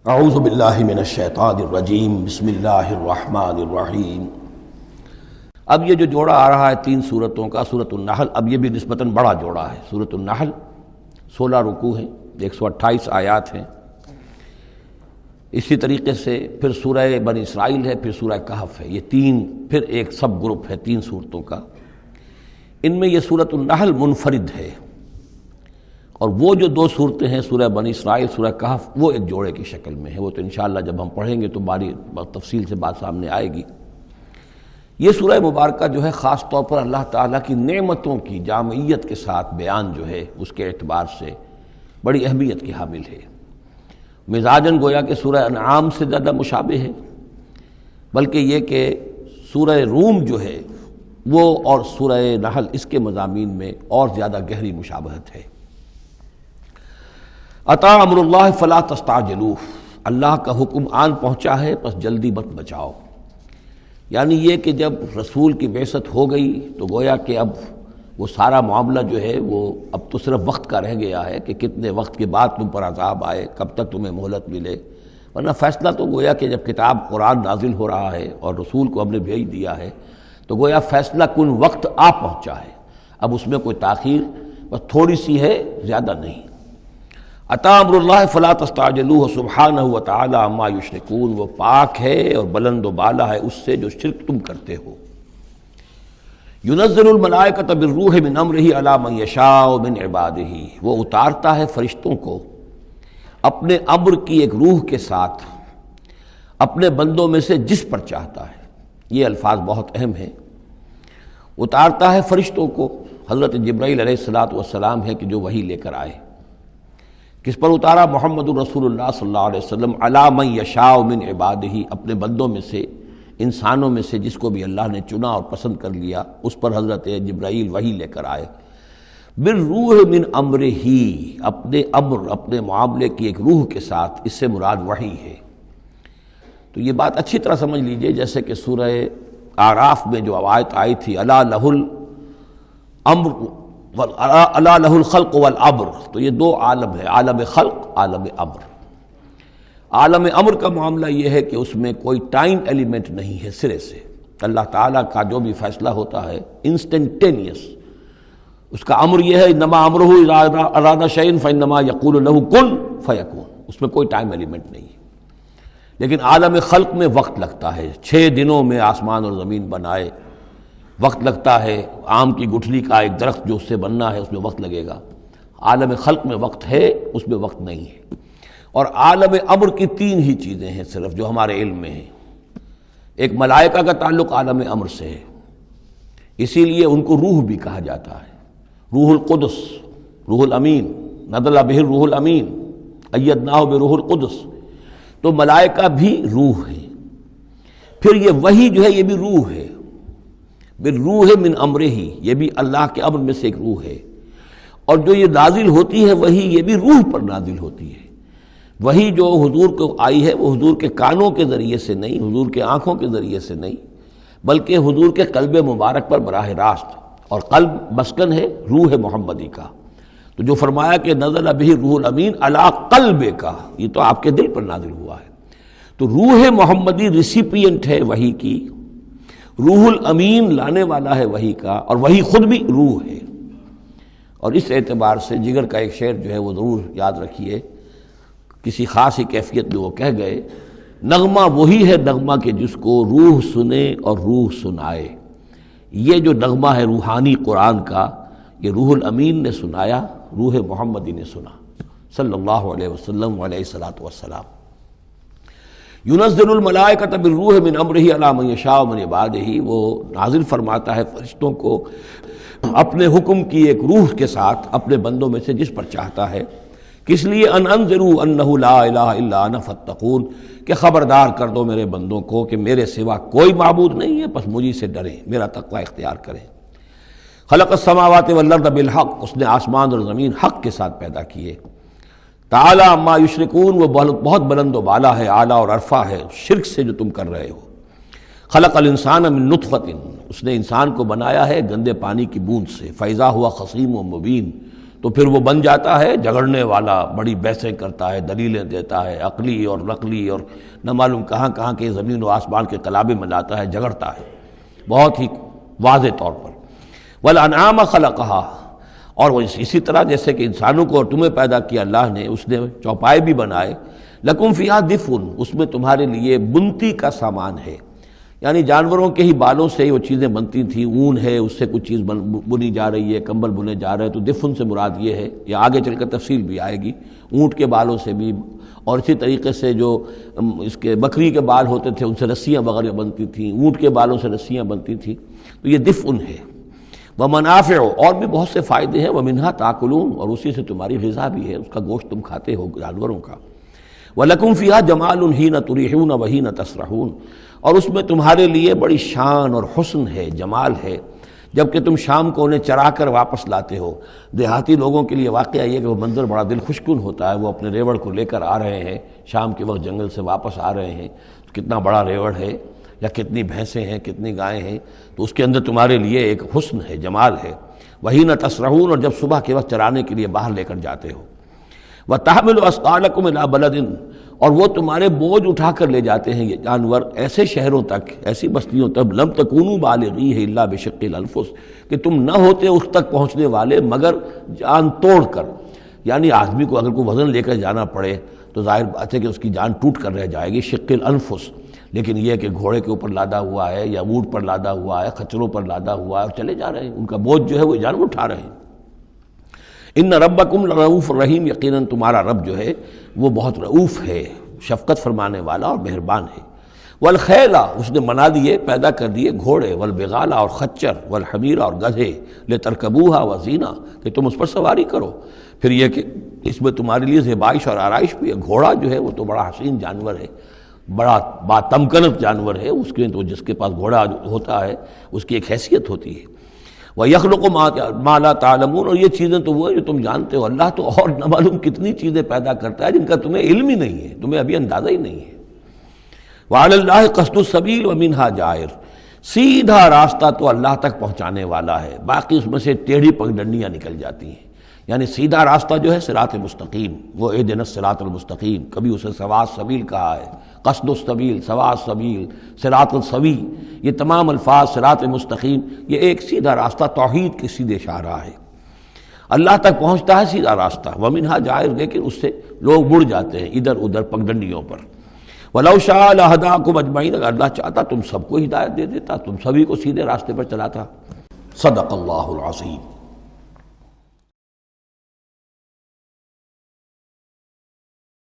اعوذ باللہ من الشیطان الرجیم بسم اللہ الرحمن الرحیم۔ اب یہ جو جوڑا آ رہا ہے 3 سورتوں کا، سورۃ النحل، اب یہ بھی نسبتاً بڑا جوڑا ہے۔ سورۃ النحل 16 رکوع ہیں، 128 آیات ہیں۔ اسی طریقے سے پھر سورہ بنی اسرائیل ہے، پھر سورہ کہف ہے۔ یہ 3 پھر ایک سب گروپ ہے 3 سورتوں کا۔ ان میں یہ سورۃ النحل منفرد ہے، اور وہ جو 2 صورتیں ہیں سورہ بنی اسرائیل، سورہ کہف، وہ ایک جوڑے کی شکل میں ہے۔ وہ تو انشاءاللہ جب ہم پڑھیں گے تو باری تفصیل سے بات سامنے آئے گی۔ یہ سورہ مبارکہ جو ہے خاص طور پر اللہ تعالیٰ کی نعمتوں کی جامعیت کے ساتھ بیان جو ہے اس کے اعتبار سے بڑی اہمیت کی حامل ہے۔ مزاجاً گویا کہ سورہ انعام سے زیادہ مشابہ ہے، بلکہ یہ کہ سورہ روم جو ہے وہ اور سورہ نحل اس کے مضامین میں اور زیادہ گہری مشابہت ہے۔ اتا امر اللہ فلا تستعجلوہ، اللہ کا حکم آن پہنچا ہے پس جلدی مت بچاؤ۔ یعنی یہ کہ جب رسول کی بعثت ہو گئی تو گویا کہ اب وہ سارا معاملہ جو ہے وہ اب تو صرف وقت کا رہ گیا ہے کہ کتنے وقت کے بعد تم پر عذاب آئے، کب تک تمہیں مہلت ملے، ورنہ فیصلہ تو گویا کہ جب کتاب قرآن نازل ہو رہا ہے اور رسول کو ہم نے بھیج دیا ہے تو گویا فیصلہ کن وقت آ پہنچا ہے۔ اب اس میں کوئی تاخیر بس تھوڑی سی ہے، زیادہ نہیں۔ اتا امر اللہ فلا تستعجلوہ سبحانہ وتعالی عما یشرکون، وہ پاک ہے اور بلند و بالا ہے اس سے جو شرک تم کرتے ہو۔ ینزل الملائکۃ بالروح من امرہ علی من یشاء من عبادہ، وہ اتارتا ہے فرشتوں کو اپنے امر کی ایک روح کے ساتھ اپنے بندوں میں سے جس پر چاہتا ہے۔ یہ الفاظ بہت اہم ہیں۔ اتارتا ہے فرشتوں کو، حضرت جبرائیل علیہ السلام ہے کہ جو وحی لے کر آئے۔ کس پر اتارا؟ محمد الرسول اللہ صلی اللہ علیہ وسلم، علی من یشاء من عبادہ، اپنے بندوں میں سے، انسانوں میں سے جس کو بھی اللہ نے چنا اور پسند کر لیا اس پر حضرت جبرائیل وحی لے کر آئے۔ بالروح من امرہ، اپنے امر، اپنے معاملے کی ایک روح کے ساتھ، اس سے مراد وحی ہے۔ تو یہ بات اچھی طرح سمجھ لیجئے، جیسے کہ سورہ اعراف میں جو آیت آئی تھی الا لہ الامر الا لہ الخلق والامر، تو یہ 2 عالم ہے، عالم خلق، عالم امر۔ عالم امر کا معاملہ یہ ہے کہ اس میں کوئی ٹائم ایلیمنٹ نہیں ہے سرے سے۔ اللہ تعالیٰ کا جو بھی فیصلہ ہوتا ہے انسٹنٹینیس، اس کا امر یہ ہے انما امرہ اذا اراد شیئا فانما یقول له کن فیکون، اس میں کوئی ٹائم ایلیمنٹ نہیں ہے۔ لیکن عالم خلق میں وقت لگتا ہے، 6 دنوں میں آسمان اور زمین بنائے، وقت لگتا ہے۔ آم کی گٹھلی کا ایک درخت جو اس سے بننا ہے اس میں وقت لگے گا۔ عالم خلق میں وقت ہے، اس میں وقت نہیں ہے۔ اور عالم امر کی 3 ہی چیزیں ہیں صرف جو ہمارے علم میں ہیں۔ ایک ملائکہ کا تعلق عالم امر سے ہے، اسی لیے ان کو روح بھی کہا جاتا ہے، روح القدس، روح الامین، نزل بہ الروح الامین، ایدناہ بروح القدس۔ تو ملائکہ بھی روح ہے۔ پھر یہ وحی جو ہے یہ بھی روح ہے، بالروح من امرہ، یہ بھی اللہ کے امر میں سے ایک روح ہے۔ اور جو یہ نازل ہوتی ہے وحی، یہ بھی روح پر نازل ہوتی ہے۔ وحی جو حضور کو آئی ہے وہ حضور کے کانوں کے ذریعے سے نہیں، حضور کے آنکھوں کے ذریعے سے نہیں، بلکہ حضور کے قلب مبارک پر براہ راست، اور قلب مسکن ہے روح محمدی کا۔ تو جو فرمایا کہ نزل بہ روح الامین علی قلبک، یہ تو آپ کے دل پر نازل ہوا ہے۔ تو روح محمدی ریسیپینٹ ہے وحی کی، روح الامین لانے والا ہے وحی کا، اور وحی خود بھی روح ہے۔ اور اس اعتبار سے جگر کا ایک شعر جو ہے وہ ضرور یاد رکھیے، کسی خاص ہی کیفیت میں وہ کہہ گئے، نغمہ وہی ہے نغمہ کہ جس کو روح سنے اور روح سنائے۔ یہ جو نغمہ ہے روحانی قرآن کا، یہ روح الامین نے سنایا، روح محمدی نے سنا صلی اللہ علیہ وسلم علیہ الصلاۃ والسلام۔ ینزل الملائکۃ بالروح من امرہ علی من یشاء من عبادہ، وہ نازل فرماتا ہے فرشتوں کو اپنے حکم کی ایک روح کے ساتھ اپنے بندوں میں سے جس پر چاہتا ہے۔ کس لیے؟ ان انذروا انہ لا الہ الا انا فاتقون، کہ خبردار کر دو میرے بندوں کو کہ میرے سوا کوئی معبود نہیں ہے، بس مجھی سے ڈریں، میرا تقوی اختیار کریں۔ خلق السماوات والارض بالحق، اس نے آسمان اور زمین حق کے ساتھ پیدا کیے۔ تعالی عما یشرکون، وہ بہت بلند و بالا ہے، اعلیٰ اور عرفہ ہے شرک سے جو تم کر رہے ہو۔ خلق الانسان من نطفۃ، اس نے انسان کو بنایا ہے گندے پانی کی بوند سے، فاذا ہوا خصیم و مبین، تو پھر وہ بن جاتا ہے جھگڑنے والا، بڑی بحثیں کرتا ہے، دلیلیں دیتا ہے، عقلی اور نقلی اور نہ معلوم کہاں کہاں کے زمین و آسمان کے قلابے میں لاتا ہے، جھگڑتا ہے بہت ہی واضح طور پر۔ والانعام خلقہا، اور وہ اسی طرح جیسے کہ انسانوں کو اور تمہیں پیدا کیا اللہ نے، اس نے چوپائے بھی بنائے، لکم فیہا دفء، اس میں تمہارے لیے بنتی کا سامان ہے، یعنی جانوروں کے ہی بالوں سے وہ چیزیں بنتی تھیں، اون ہے اس سے کچھ چیز بنی جا رہی ہے، کمبل بنے جا رہے ہیں، تو دفن سے مراد یہ ہے، یہ آگے چل کر تفصیل بھی آئے گی، اونٹ کے بالوں سے بھی، اور اسی طریقے سے جو اس کے بکری کے بال ہوتے تھے ان سے رسیاں وغیرہ بنتی تھیں، اونٹ کے بالوں سے رسیاں بنتی تھیں، تو یہ دفن ہے۔ ومنافع، اور بھی بہت سے فائدے ہیں، ومنہا تاکلون، اور اسی سے تمہاری غذا بھی ہے، اس کا گوشت تم کھاتے ہو جانوروں کا۔ وَلَكُمْ فِيهَا جَمَالٌ حِينَ تُرِيحُونَ وَحِينَ تَسْرَحُونَ، اور اس میں تمہارے لیے بڑی شان اور حسن ہے، جمال ہے، جب کہ تم شام کو انہیں چرا کر واپس لاتے ہو۔ دیہاتی لوگوں کے لیے واقعہ یہ کہ وہ منظر بڑا دل خوشکن ہوتا ہے، وہ اپنے ریوڑ کو لے کر آ رہے ہیں، شام کے وقت جنگل سے واپس آ رہے ہیں، کتنا بڑا ریوڑ ہے یا کتنی بھینسیں ہیں، کتنی گائیں ہیں، تو اس کے اندر تمہارے لیے ایک حسن ہے، جمال ہے۔ وحین تسرحون، اور جب صبح کے وقت چرانے کے لیے باہر لے کر جاتے ہو۔ وتحمل اثقالکم الی بلد، اور وہ تمہارے بوجھ اٹھا کر لے جاتے ہیں یہ جانور ایسے شہروں تک، ایسی بستیوں تک، لم تکونوا بالغیہ الا بشق الانفس، کہ تم نہ ہوتے اس تک پہنچنے والے مگر جان توڑ کر، یعنی آدمی کو اگر کوئی وزن لے کر جانا پڑے تو ظاہر بات ہے کہ اس کی جان ٹوٹ کر رہ جائے گی، شق الانفس، لیکن یہ کہ گھوڑے کے اوپر لادا ہوا ہے یا اونٹ پر لادا ہوا ہے، خچروں پر لادا ہوا ہے اور چلے جا رہے ہیں، ان کا بوجھ جو ہے وہ جانور اٹھا رہے ہیں۔ ان ربکم لرؤوف الرحیم، یقیناً تمہارا رب جو ہے وہ بہت رؤوف ہے، شفقت فرمانے والا اور مہربان ہے۔ والخیل، اس نے بنا دیے، پیدا کر دیے گھوڑے، والبغال، اور خچر، والحمیر، اور گدھے، لترکبوها وزینہ، کہ تم اس پر سواری کرو۔ پھر یہ کہ اس میں تمہارے لیے زیبائش اور آرائش بھی ہے۔ گھوڑا جو ہے وہ تو بڑا حسین جانور ہے، بڑا باتمکنت جانور ہے، اس کے تو جس کے پاس گھوڑا ہوتا ہے اس کی ایک حیثیت ہوتی ہے۔ وَيَخْلُقُ مَا لَا تَعْلَمُونَ، اور یہ چیزیں تو وہ ہے جو تم جانتے ہو، اللہ تو اور نہ معلوم کتنی چیزیں پیدا کرتا ہے جن کا تمہیں علم ہی نہیں ہے، تمہیں ابھی اندازہ ہی نہیں ہے۔ وَعَلَى اللَّهِ قَصْدُ السَّبِيلِ وَمِنْهَا جَائِرٌ، سیدھا راستہ تو اللہ تک پہنچانے والا ہے، باقی اس میں سے ٹیڑھی پگڈنڈیاں نکل جاتی ہیں، یعنی سیدھا راستہ جو ہے صراط مستقیم، وہ اہدنا الصراط المستقیم، کبھی اسے سواء السبیل کہا ہے، قصد السبیل، سواء السبیل، صراط السوی، یہ تمام الفاظ صراط مستقیم، یہ ایک سیدھا راستہ توحید کی سیدھے شاہراہ ہے، اللہ تک پہنچتا ہے سیدھا راستہ۔ ومنہا جائر، لیکن اس سے لوگ مڑ جاتے ہیں ادھر ادھر پگڈنڈیوں پر۔ وَلَوْ شَاءَ لَهَدَاكُمْ أَجْمَعِينَ، اگر اللہ چاہتا تم سب کو ہدایت دے دیتا، تم سبھی کو سیدھے راستے پر چلاتا۔ صدق اللہ العظیم۔